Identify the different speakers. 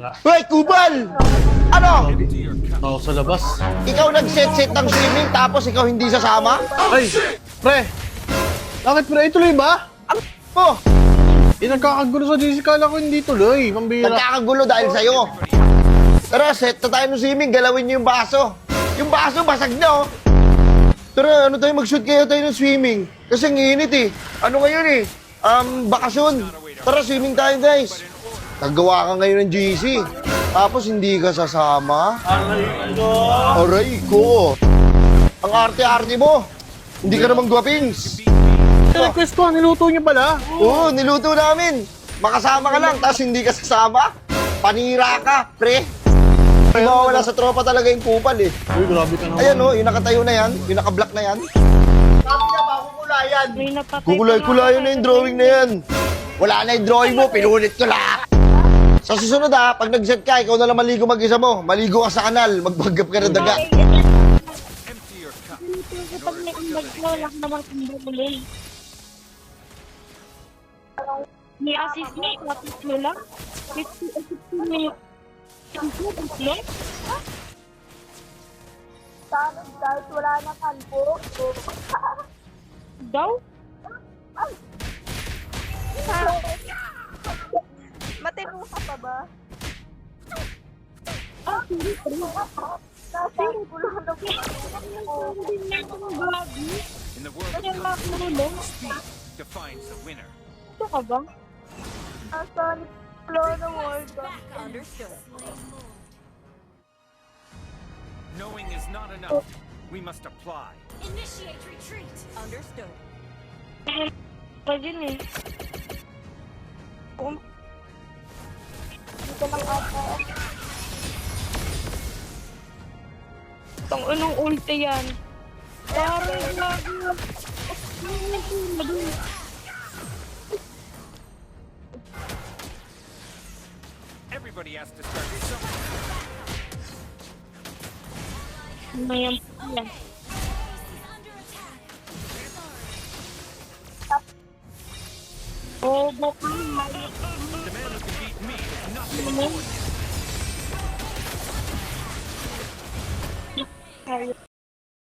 Speaker 1: Bira.
Speaker 2: Hoy, Kubal! Ano?
Speaker 1: Ako sa labas.
Speaker 2: Ikaw nag-set-set ng swimming tapos ikaw hindi sasama?
Speaker 1: Ay! Pre! Bakit pre? Ituloy ba?
Speaker 2: Oh,
Speaker 1: Nagkakagulo sa GC. Kala ko hindi tuloy. Pambira.
Speaker 2: nagkakagulo dahil sa'yo. Tara, set na tayo ng swimming. Galawin niyo yung baso. Yung baso, basag na, oh. Tara, ano tayo, mag-shoot kayo tayo ng swimming. Kasi ang init, eh. Ano ngayon, eh? Bakasyon. Tara, swimming tayo, guys. Nagawa ka ngayon ng GC. Tapos hindi ka sasama. Aray ko. Ang arte-arte mo. Hindi ka naman gwapings.
Speaker 1: Request ko, niluto niyo pala.
Speaker 2: Oo, niluto namin. Makasama ka lang, tapos hindi ka sasama. Panira ka, pre. Mawawala sa tropa talaga yung kupal, eh.
Speaker 1: Uy, grabe ka naman.
Speaker 2: Ayan, oh, yung nakatayo na yan, yung naka-block na yan. Sabi niya ba, kukulayan.
Speaker 3: May napatay
Speaker 2: Kukulay-kulayan na yung drawing na yan. Wala na yung drawing mo, pinulit ko lang. Sa susunod pag nag-set ka, ikaw na lang maligo mag-isa mo. Maligo ka sa kanal, magbaggap ka ng daga.
Speaker 3: Kapag may ambag ko, wala ka naman kumbulay. May assist me, kapit mo lang. May assist mo yung tatlo.
Speaker 4: Sana kahit wala na kalbo.
Speaker 3: Daw?
Speaker 4: Matino ka pa ba?
Speaker 3: Sorry.
Speaker 4: Nasa gulo na po.
Speaker 3: Hindi na akong bago.
Speaker 5: In the world
Speaker 3: Kaya
Speaker 5: of
Speaker 3: nga ako nulong.
Speaker 5: speed defines the winner.
Speaker 3: Ito ka ba?
Speaker 4: Nasa gulo na world.
Speaker 5: Knowing is not enough. We must apply.
Speaker 6: Initiate retreat. Understood.
Speaker 3: Pwede na eh.
Speaker 4: Dito lang ata.
Speaker 3: Itong unong ulti yan. Parang lagi.
Speaker 5: Everybody has to start somewhere.
Speaker 3: Mayam po yan. Oh, baka
Speaker 5: The man who can beat me is nothing.